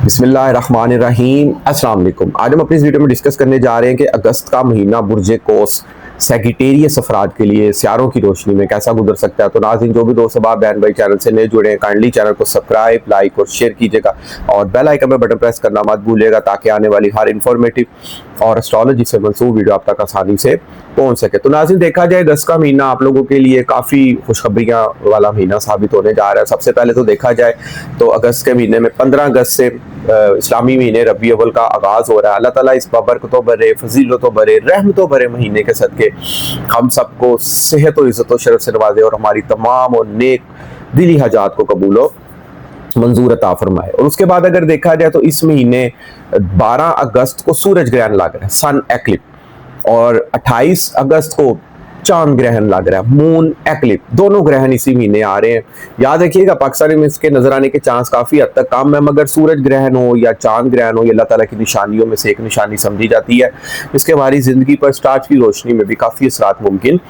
बिस्मिल्लाहिर्रहमानिर्रहीम। अस्सलाम वालेकुम। आज हम अपनी इस वीडियो में डिस्कस करने जा रहे हैं कि अगस्त का महीना बुर्ज कोस सेगिटेरियस अफराद के लिए सियारों की रोशनी में कैसा गुजर सकता है। तो नाज़रीन, जो भी दोस्त अब बहन भाई चैनल से नए जुड़े हैं, काइंडली चैनल को सब्सक्राइब, लाइक और शेयर कीजिएगा और बेल आइकन पर बटन प्रेस करना मत भूलिएगा ताकि आने वाली हर इंफॉर्मेटिव और एस्ट्रोलॉजी से मंसूब वीडियो आप तक आसानी से पहुंच सके। तो नाज़रीन, देखा जाए अगस्त का महीना आप लोगों के लिए काफ़ी खुशखबरियाँ वाला महीना साबित होने जा रहा है। सबसे पहले तो देखा जाए तो अगस्त के महीने में 15 अगस्त से इस्लामी महीने रबी अव्वल का आगाज़ हो रहा है। अल्लाह ताला इस बबरकतों भरे, फजीलतों भरे, रहमतों भरे महीने के सदके हम सबको सेहत और इज़्ज़त और शरफ से नवाजे और हमारी तमाम और नेक दिली हाजात को कबूल हो मंजूर अता फरमाए। और उसके बाद अगर देखा जाए तो इस महीने 12 अगस्त को सूरज ग्रहण लग रहा है, सन एक्लिप, और 28 अगस्त को चांद ग्रहण लग रहा है, मून एक्लिप। दोनों ग्रहण इसी महीने आ रहे हैं। याद रखिएगा, पाकिस्तान में इसके नजर आने के चांस काफी हद तक कम है, मगर सूरज ग्रहण हो या चांद ग्रहण हो, ये अल्लाह ताला की निशानियों में से एक निशानी समझी जाती है। इसके हमारी जिंदगी पर स्टार्स की रोशनी में भी काफी असरात मुमकिन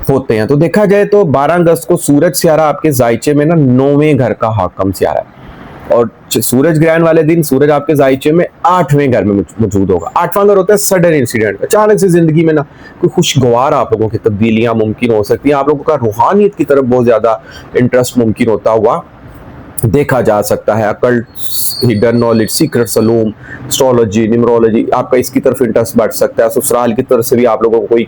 होते हैं। तो देखा जाए तो 12 अगस्त को सूरज सियारा आपके जायचे में ना 9वें घर का हाकम सियारा है, और सूरज ग्रहण वाले दिन सूरज आपके जायचे में 8वें घर में मौजूद होगा। 8वां घर होता है सडन इंसिडेंट, अचानक से जिंदगी में ना कोई खुशगवार आप लोगों की तब्दीलियां मुमकिन हो सकती हैं। आप लोगों का रूहानियत की तरफ बहुत ज्यादा इंटरेस्ट मुमकिन होता हुआ देखा जा सकता है। अकल्ट, हिडन नॉलेज, सीक्रेट सलूम, एस्ट्रोलॉजी, न्यूमरोलॉजी, आपका इसकी तरफ इंटरेस्ट बढ़ सकता है। ससुराल की तरफ से भी आप लोगों को कोई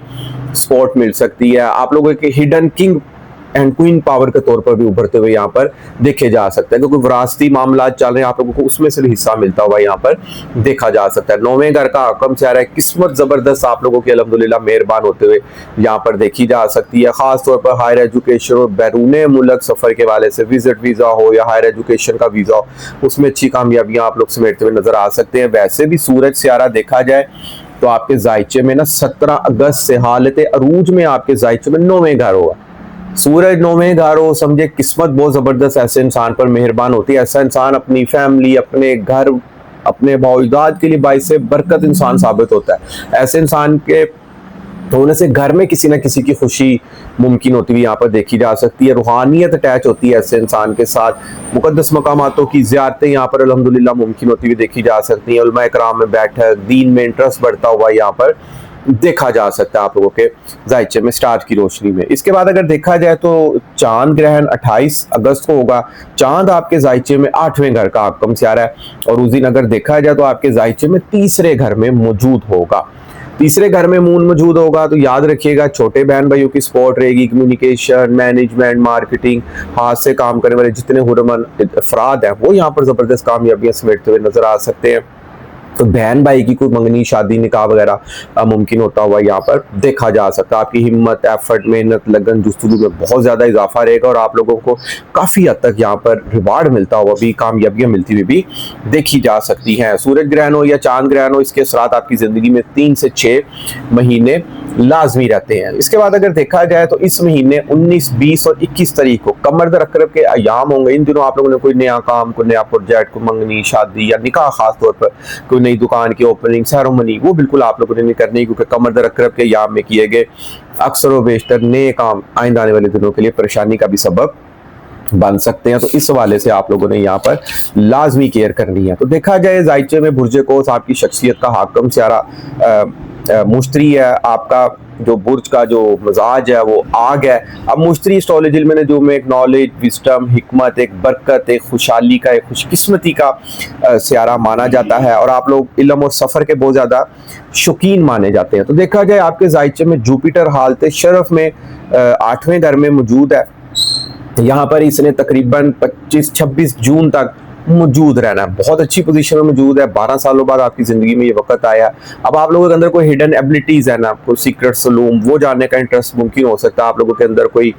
सपोर्ट मिल सकती है। आप लोगों के hidden king and queen power के तौर पर भी उभरते हुए यहाँ पर देखे जा सकते हैं, क्योंकि विरासती मामला चल रहे हैं, आप लोगों को उसमें से भी हिस्सा मिलता हुआ यहाँ पर देखा जा सकता है। 9वें घर का हकम सियारा है, किस्मत जबरदस्त आप लोगों की अल्हम्दुलिल्लाह मेहरबान होते हुए यहाँ पर देखी जा सकती है। खास तौर पर हायर एजुकेशन और बैरून मुल्क सफर के वाले से, विजिट वीजा हो या हायर एजुकेशन का वीजा हो, उसमें अच्छी कामयाबियां आप लोग समेटते हुए नजर आ सकते हैं। वैसे भी सूरज सियारा देखा जाए तो आपके जायचे में ना 17 अगस्त से हालत अरूज में आपके जायचे में 9वें घर होगा। सूरज 9वें घर हो, समझे किस्मत बहुत जबरदस्त ऐसे इंसान पर मेहरबान होती है। ऐसा इंसान अपनी फैमिली, अपने घर, अपने मौजूदात के लिए बाइस से बरकत इंसान साबित होता है। ऐसे इंसान के होने से घर में किसी न किसी की खुशी मुमकिन होती हुई यहाँ पर देखी जा सकती है। रूहानियत अटैच होती है ऐसे इंसान के साथ। मुकद्दस मकामातों की ज़ियारतें यहाँ पर अल्हम्दुलिल्लाह मुमकिन होती हुई देखी जा सकती हैं। उलमा इकराम में बैठक, दीन में इंटरेस्ट बढ़ता हुआ यहाँ पर देखा जा सकता है आप लोगों के जायचे में स्टार की रोशनी में। इसके बाद अगर देखा जाए तो चांद ग्रहण 28 अगस्त को होगा। चांद आपके जायचे में 8वें घर का हाकम सियारा है, और उस दिन अगर देखा जाए तो आपके जायचे में 3रे घर में मौजूद होगा। 3रे घर में मून मौजूद होगा, तो याद रखिएगा छोटे बहन भाइयों की सपोर्ट रहेगी। कम्युनिकेशन, मैनेजमेंट, मार्केटिंग, हाथ से काम करने वाले जितने हुनरमंद अफराद हैं वो यहाँ पर जबरदस्त कामयाबियां समेटते हुए नजर आ सकते हैं। तो बहन भाई की कोई मंगनी, शादी, निकाह वगैरह मुमकिन होता हुआ यहाँ पर देखा जा सकता है। आपकी हिम्मत, एफर्ट, मेहनत, लगन, जुस्तजू में बहुत ज़्यादा इजाफा रहेगा और आप लोगों को काफ़ी हद तक यहाँ पर रिवार्ड मिलता हुआ भी, कामयाबियाँ मिलती हुई भी देखी जा सकती हैं। सूरज ग्रहण हो या चांद ग्रहण हो, इसके असरात आपकी ज़िंदगी में 3 से 6 महीने लाजमी रहते हैं। इसके बाद अगर देखा जाए तो इस महीने 19, 20 और 21 तारीख को कमर दरकरब के अयाम होंगे। इन दिनों आप लोगों ने कोई नया काम, कोई नया प्रोजेक्ट, कोई मंगनी, शादी या निकाह, खास तौर पर कोई नई दुकान की ओपनिंग सेरेमनी, वो बिल्कुल आप लोगों ने नहीं करनी, क्योंकि कमर दरकरब के अयाम में किए गए अक्सर व बेशतर नए काम आइंदा आने वाले दिनों के लिए परेशानी का भी सबब बन सकते हैं। तो इस हवाले से आप लोगों ने यहाँ पर लाजमी केयर करनी है। तो देखा जाए जायचे में बुर्ज कोस आपकी शख्सियत का हाकम सियारा मुश्तरी है। आपका जो बुर्ज का जो मजाज है वो आग है। अब मुश्तरी एस्ट्रोलॉजी में जो एक नॉलेज, विजडम, हिकमत, एक बरकत, एक खुशहाली का, एक खुशकिस्मती का सियारा माना जाता है, और आप लोग इल्म और सफ़र के बहुत ज़्यादा शौकीन माने जाते हैं। तो देखा जाए आपके जायचे में जुपिटर हालत शरफ में 8वें घर में मौजूद है। यहाँ पर इसने तकरीबन 25-26 जून तक मौजूद रहना है, बहुत अच्छी पोजीशन में मौजूद है। 12 सालों बाद आपकी ज़िंदगी में ये वक्त आया। अब आप लोगों के अंदर कोई हिडन एबिलिटीज़ है ना, कोई सीक्रेट सलूम, वो जानने का इंटरेस्ट मुमकिन हो सकता है। आप लोगों के अंदर कोई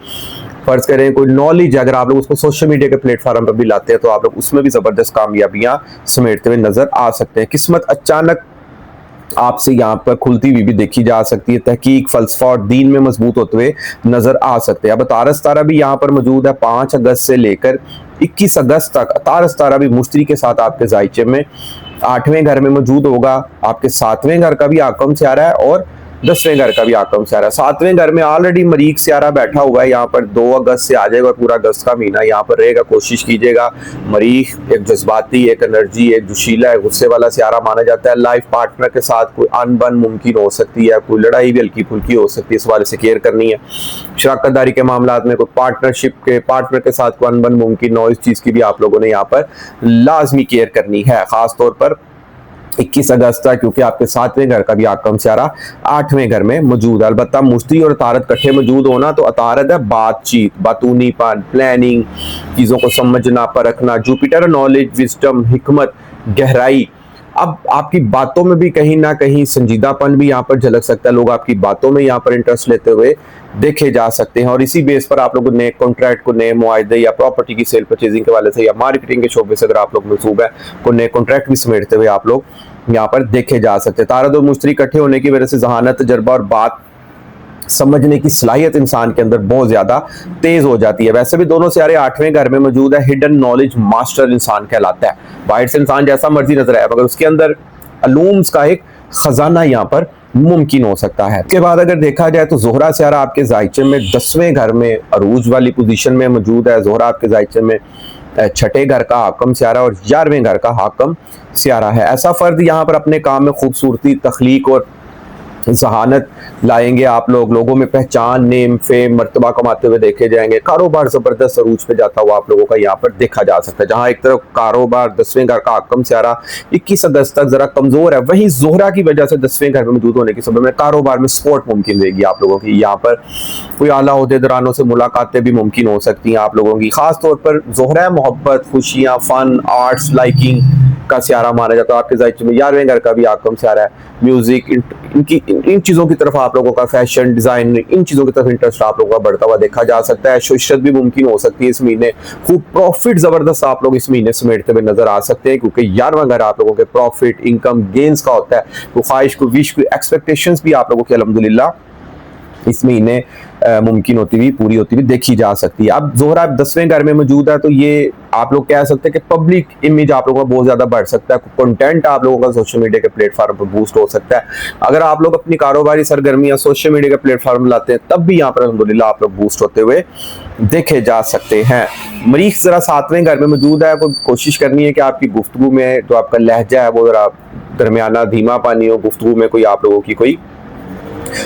फर्ज करें कोई नॉलेज, अगर आप लोग उसको सोशल मीडिया के प्लेटफॉर्म पर भी लाते हैं तो आप लोग उसमें भी ज़बरदस्त कामयाबियाँ समेटते हुए नज़र आ सकते हैं। किस्मत अचानक आपसे यहाँ पर खुलती हुई भी देखी जा सकती है। तहकीक, फलसफा और दीन में मजबूत होते हुए नजर आ सकते हैं। अब तारस तारा भी यहाँ पर मौजूद है। 5 अगस्त से लेकर 21 अगस्त तक तारस तारा भी मुश्तरी के साथ आपके जायचे में 8वें घर में मौजूद होगा। आपके 7वें घर का भी हाकम सियारा है और 10वें घर का भी आकम सियारा, 7वें घर में ऑलरेडी मरीख सियारा बैठा हुआ है। यहाँ पर 2 अगस्त से आ जाएगा और पूरा अगस्त का महीना यहाँ पर रहेगा। कोशिश कीजिएगा, मरीख एक जज्बाती, एक एनर्जी, एक जोशीला, एक गुस्से वाला सियारा माना जाता है। लाइफ पार्टनर के साथ कोई अनबन मुमकिन हो सकती है, कोई लड़ाई भी हल्की फुल्की हो सकती है, इस वाले से केयर करनी है। शराकतदारी के मामला में कोई पार्टनरशिप के पार्टनर के साथ कोई अनबन मुमकिन हो, इस चीज़ की भी आप लोगों ने यहाँ पर लाजमी केयर करनी है, खास तौर पर 21 अगस्त तक, क्योंकि आपके 7वें घर का भी आकम सियारा 8वें घर में मौजूद है। अलबत्ता मुश्तरी और अतारत इकट्ठे मौजूद होना, तो अतारत है बातचीत, बातूनीपन, प्लानिंग, चीज़ों को समझना, परखना। जुपिटर नॉलेज, विजडम, हिकमत, गहराई। अब आपकी बातों में भी कहीं ना कहीं संजीदापन भी यहाँ पर झलक सकता है। लोग आपकी बातों में यहाँ पर इंटरेस्ट लेते हुए देखे जा सकते हैं और इसी बेस पर आप लोगों ने कॉन्ट्रैक्ट को, नए मुआहदे या प्रॉपर्टी की सेल परचेजिंग के वाले से या मार्केटिंग के शोबे से अगर आप लोग मंसूब है, को नए कॉन्ट्रैक्ट भी समेटते हुए आप लोग यहाँ पर देखे जा सकते हैं। तारद और मुश्तरी इकट्ठे होने की वजह से जहानत, तजर्बा और बात समझने की सलाहियत इंसान के अंदर बहुत ज्यादा तेज हो जाती है। वैसे भी दोनों सियारे 8वें घर में मौजूद है। हिडन नॉलेज मास्टर इंसान कहलाता है। बाहर से इंसान जैसा मर्जी नजर आए मगर उसके अंदर अलूम्स का एक खजाना यहाँ पर मुमकिन हो सकता है। इसके बाद अगर देखा जाए तो जोहरा सियारा आपके जायचे में 10वें घर में अरूज वाली पोजीशन में मौजूद है। जोहरा आपके जायचे में 6ठे घर का हाकम सियारा और 11वें घर का हाकम सियारा है। ऐसा फर्द यहाँ पर अपने काम में खूबसूरती, तख्लीक और जहानत लाएंगे। आप लोग लोगों में पहचान, नेम, फेम, मर्तबा कमाते हुए देखे जाएंगे। कारोबार जबरदस्त अरूज पे जाता हुआ आप लोगों का यहाँ पर देखा जा सकता है। जहां एक तरफ कारोबार 10वें घर का आकम सियारा 21 अगस्त तक जरा कमजोर है, वहीं जोहरा की वजह से 10वें घर में मौजूद होने की सबब में कारोबार में सपोर्ट मुमकिन रहेगी आप लोगों की। यहाँ पर कोई आला ओहदेदारानों से मुलाकातें भी मुमकिन हो सकती हैं आप लोगों की। खास तौर पर जोहरा मोहब्बत, खुशियाँ, फन, आर्ट्स, लाइकिंग का सियारा माना जाता है। आपके जायचे में 11वें घर का भी आकम सियारा है। म्यूजिक, इन चीज़ों की तरफ आप लोगों का, फैशन, डिज़ाइन, इन चीज़ों की तरफ इंटरेस्ट आप लोगों का बढ़ता हुआ देखा जा सकता है। शोहरत भी मुमकिन हो सकती है इस महीने। खूब प्रॉफिट ज़बरदस्त आप लोग इस महीने समेटते हुए नजर आ सकते हैं, क्योंकि 11वां घर आप लोगों के प्रॉफिट, इनकम, गेन्स का होता है। तो ख्वाहिश को, विश को, एक्सपेक्टेशंस भी आप लोगों की अल्हम्दुलिल्लाह इस महीने मुमकिन होती हुई, पूरी होती हुई देखी जा सकती है। अब जोहरा 10वें घर में मौजूद है, तो ये आप लोग कह सकते हैं कि पब्लिक इमेज आप लोगों का बहुत ज्यादा बढ़ सकता है। कंटेंट आप लोगों का सोशल मीडिया के प्लेटफॉर्म पर बूस्ट हो सकता है। अगर आप लोग अपनी कारोबारी सरगर्मियां सोशल मीडिया के प्लेटफॉर्म लाते हैं, तब भी यहाँ पर अल्हम्दुलिल्लाह आप लोग बूस्ट होते हुए देखे जा सकते हैं। मरीख जरा 7वें घर में मौजूद है। कोशिश करनी है कि आपकी गुफ्तगू में जो आपका लहजा है वो जरा दरमियाना, धीमा पानी हो। गुफ्तगू में कोई आप लोगों की कोई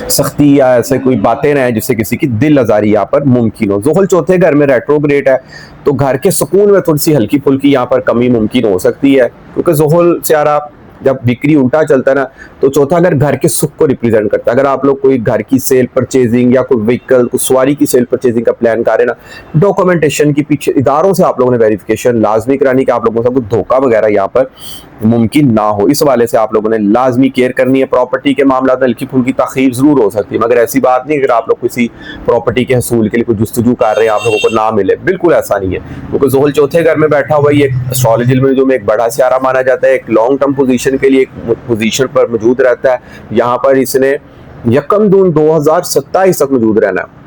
सख्ती या ऐसे कोई बातें ना जिससे किसी की दिल आजारी यहाँ पर मुमकिन हो। जोहल 4थे घर में रेट्रोग्रेड है, तो घर के सुकून में थोड़ी सी हल्की फुल्की यहाँ पर कमी मुमकिन हो सकती है, क्योंकि जोहल सियारा जब बिक्री उल्टा चलता है ना, तो चौथा घर के सुख को रिप्रेजेंट करता है। अगर आप लोग कोई घर की सेल परचेजिंग या कोई व्हीकल, कोई सवारी की सेल परचेजिंग का प्लान कर रहे हैं ना, डॉक्यूमेंटेशन की पीछे इदारों से आप लोगों ने वेरिफिकेशन लाजमी करानी कि आप लोगों से कुछ धोखा वगैरह यहाँ पर मुमकिन ना हो। इस हवाले से आप लोगों ने लाजमी केयर करनी है। प्रॉपर्टी के मामला में हल्की फुल्की ताखीर जरूर हो सकती है, मगर ऐसी बात नहीं अगर आप लोग किसी प्रॉपर्टी के हसूल के लिए कोई जुस्तजू कर रहे हैं आप लोगों को ना मिले, बिल्कुल ऐसा नहीं है। क्योंकि जोहल 4थे घर में बैठा हुआ ये एस्ट्रोलॉजी में जो में एक बड़ा सियारा माना जाता है, एक लॉन्ग टर्म पोजीशन के लिए एक पोजीशन पर मौजूद रहता है। यहाँ पर इसने 1 जून 2027 तक मौजूद रहना है।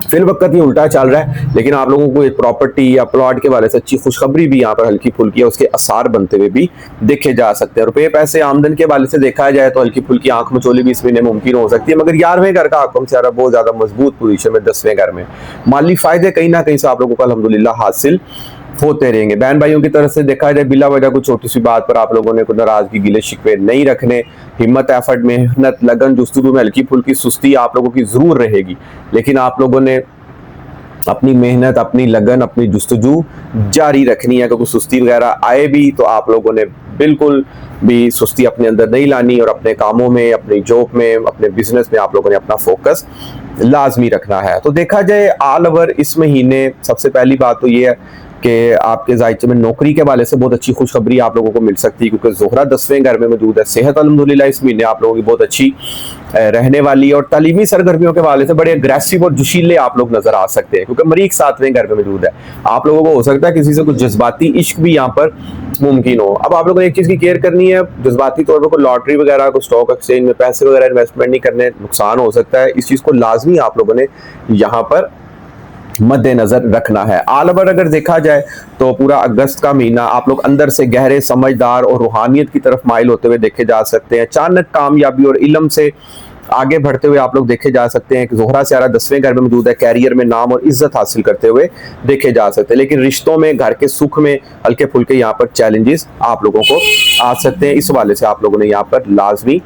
फिल वक्त ये उल्टा चल रहा है, लेकिन आप लोगों को एक प्रॉपर्टी या प्लॉट के बारे से अच्छी खुशखबरी भी यहाँ पर हल्की फुल्की है, उसके आसार बनते हुए भी देखे जा सकते हैं। रुपए पैसे आमदन के बारे से देखा जाए तो हल्की फुल्की आंख मचोली भी इस महीने मुमकिन हो सकती है, मगर 11वें घर का आकम सियारा बहुत ज्यादा मजबूत पोजीशन में 10वें घर में माली फायदे कहीं ना कहीं से आप लोगों को अल्हम्दुलिल्लाह हासिल होते रहेंगे। बहन भाइयों की तरफ से देखा जाए बिला वजह कुछ छोटी सी बात पर आप लोगों ने कोई नाराजगी, गिले शिकवे नहीं रखने। हिम्मत, एफर्ट, मेहनत, लगन, जुस्तजू में हल्की फुल्की सुस्ती आप लोगों की जरूर रहेगी, लेकिन आप लोगों ने अपनी मेहनत, अपनी लगन, अपनी जुस्तजू जारी रखनी है। क्योंकि सुस्ती वगैरह आए भी तो आप लोगों ने बिल्कुल भी सुस्ती अपने अंदर नहीं लानी और अपने कामों में, अपनी जॉब में, अपने बिजनेस में आप लोगों ने अपना फोकस लाजमी रखना है। तो देखा जाए ऑल ओवर इस महीने सबसे पहली बात तो ये है कि आपके जायचे में नौकरी के वाले से बहुत अच्छी खुशखबरी आप लोगों को मिल सकती है, क्योंकि जोहरा 10वें घर में मौजूद है। सेहत अल्हम्दुलिल्लाह इस महीने आप लोगों की बहुत अच्छी रहने वाली है और तालीमी सरगर्मियों के वाले से बड़े अग्रेसिव और जोशीले आप लोग नजर आ सकते हैं, क्योंकि मरीख 7वें घर में मौजूद है। आप लोगों को हो सकता है किसी से कुछ जज्बाती इश्क भी यहाँ पर मुमकिन हो। अब आप लोगों को एक चीज की केयर करनी है, जज्बाती तौर पर कोई लॉटरी वगैरह को, स्टॉक एक्सचेंज में पैसे वगैरह इन्वेस्टमेंट नहीं करने, नुकसान हो सकता है। इस चीज को लाजमी आप लोगों ने यहाँ पर मद्देनजर रखना है। ऑल ओवर अगर देखा जाए तो पूरा अगस्त का महीना आप लोग अंदर से गहरे, समझदार और रूहानियत की तरफ माइल होते हुए देखे जा सकते हैं। अचानक कामयाबी और इल्म से आगे बढ़ते हुए आप लोग देखे जा सकते हैं कि ज़ोहरा सियारा 10वें घर में मौजूद है, कैरियर में नाम और इज्जत हासिल करते हुए देखे जा सकते हैं। लेकिन रिश्तों में, घर के सुख में हल्के फुल्के यहाँ पर चैलेंजेस आप लोगों को आ सकते हैं। इस हवाले से आप लोगों ने यहाँ पर लाजमी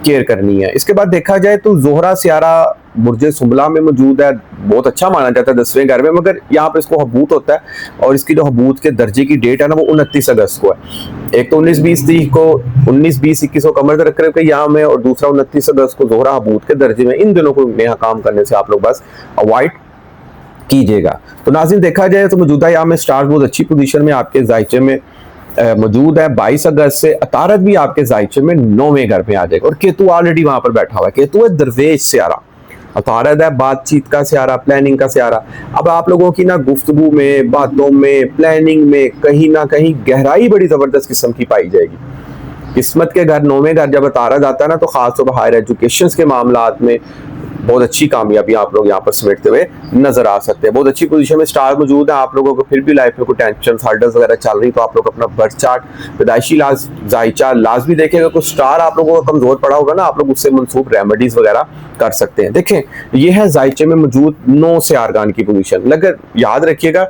केयर करनी है। इसके बाद देखा जाए तो ज़ोहरा सियारा बुर्ज सुंबला में मौजूद है, बहुत अच्छा माना जाता है 10वें घर में, मगर यहाँ पर इसको हबूत होता है और इसकी जो हबूत के दर्जे की डेट है ना वो 29 अगस्त को है। एक तो 19-20 तारीख को 19-20-21 को कमर रख के यहाँ में, और दूसरा 29 अगस्त को ज़ोहरा हबूत के दर्जे में। इन दिनों को नेहा काम करने से आप लोग बस अवॉइड कीजिएगा। तो नाज़रीन देखा जाए तो मौजूदा यहाँ में स्टार्स बहुत अच्छी पोजीशन में आपके जायचे में मौजूद है। 22 अगस्त से अतारत भी आपके जायचे में 9वें घर में आ जाएगा और केतु ऑलरेडी वहां पर बैठा हुआ है। केतु है दरवेश सियारा, अतारत है बातचीत का सियारा, प्लानिंग का सियारा। अब आप लोगों की ना गुफ्तगू में, बातों में, प्लानिंग में कहीं ना कहीं गहराई बड़ी जबरदस्त किस्म की पाई जाएगी। किस्मत के घर 9वें घर जब अतारत आता है ना तो खासतौर पर हायर एजुकेशन के मामलात में बहुत अच्छी कामयाबी आप लोग यहाँ पर समेटते हुए नजर आ सकते हैं। बहुत अच्छी पोजीशन में स्टार मौजूद है। आप लोगों को फिर भी लाइफ में कोई टेंशन, हर्डल्स वगैरह चल रही तो आप लोग अपना बर्थ चार्ट, पैदाइशी जायचा लाजमी देखेगा। कुछ स्टार आप लोगों का कमजोर पड़ा होगा ना, आप लोग उससे मनसूब रेमेडीज वगैरह कर सकते हैं। देखें ये है जायचे में मौजूद 9 सियारगान की पोजीशन। लगर याद रखिएगा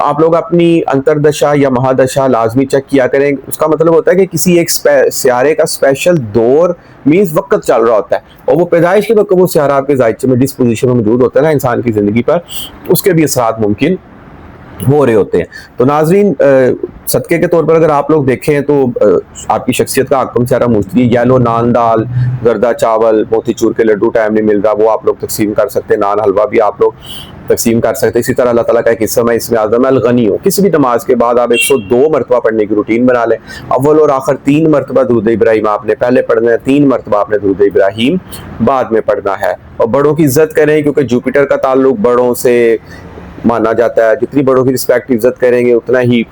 आप लोग अपनी अंतरदशा या महादशा लाजमी चेक किया करें। उसका मतलब होता है कि किसी एक सियारे का स्पेशल दौर मीन्स वक्त चल रहा होता है और वो पैदाइश के वक्त वो सियारा आपके जायचे में जिस पोजीशन में मौजूद होता है ना इंसान की जिंदगी पर, उसके भी असरात मुमकिन हो रहे होते हैं। तो नाजरीन सदके के तौर पर अगर आप लोग देखें तो आपकी शख्सियत का आकम सियारा मुश्तरी, येलो नान दाल, जर्दा चावल, मोतीचूर के लड्डू टाइम नहीं मिल रहा वो आप लोग तकसीम कर सकते हैं। नान हलवा भी आप लोग तकसीम कर सकते हैं। इसी तरह अल्लाह ताला का एक हिस्सा है इसमें आज़म अल गनी हो, किसी भी नमाज के बाद आप 102 मरतबा पढ़ने की रूटीन बना लें। अव्वल और आखिर 3 मरतबा दुरूद इब्राहिम आपने पहले पढ़ना है, 3 मरतबा आपने दुरूद इब्राहिम बाद में पढ़ना है। और बड़ों की इज्जत करें क्योंकि जुपिटर का ताल्लुक बड़ों से माना जाता है। जितनी बड़ों की रिस्पेक्ट इज्जत करेंगे उतना ही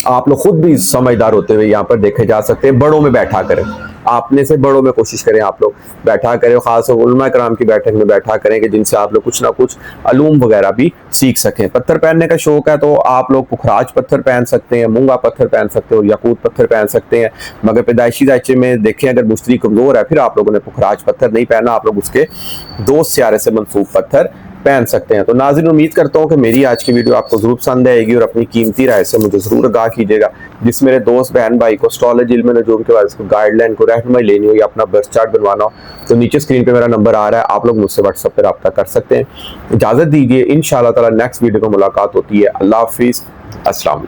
आप लोग खुद भी समझदार होते हुए यहाँ पर देखे जा सकते हैं। बड़ों में बैठा करें, आपने से बड़ों में कोशिश करें आप लोग बैठा करें, खास उलमा कराम की बैठक में बैठा करें कि जिनसे आप लोग कुछ ना कुछ अलूम वगैरह भी सीख सकें। पत्थर पहनने का शौक है तो आप लोग पुखराज पत्थर पहन सकते हैं, मूंगा पत्थर पहन सकते हैं और याकूत पत्थर पहन सकते हैं। मगर पैदाइशी जायचे में देखें अगर मुश्तरी कमजोर है फिर आप लोगों ने पुखराज पत्थर नहीं पहना, आप लोग उसके दोस्त सियारे से मंसूब पत्थर पहन सकते हैं। तो नाज़रीन उम्मीद करता हूँ कि मेरी आज की वीडियो आपको जरूर पसंद आएगी और अपनी कीमती राय से मुझे जरूर आगाह कीजिएगा। जिस मेरे दोस्त बहन भाई को एस्ट्रोलॉजी इल्म नजूम के बाद इसको गाइडलाइन को रहनुमाई लेनी हो या अपना बर्थ चार्ट बनवाना हो तो नीचे स्क्रीन पे मेरा नंबर आ रहा है, आप लोग मुझसे व्हाट्सएप पर रब्ता कर सकते हैं। इजाजत दीजिए, इंशाअल्लाह ताला नेक्स्ट वीडियो में मुलाकात होती है। अल्लाह हाफिज़, अस्सलाम।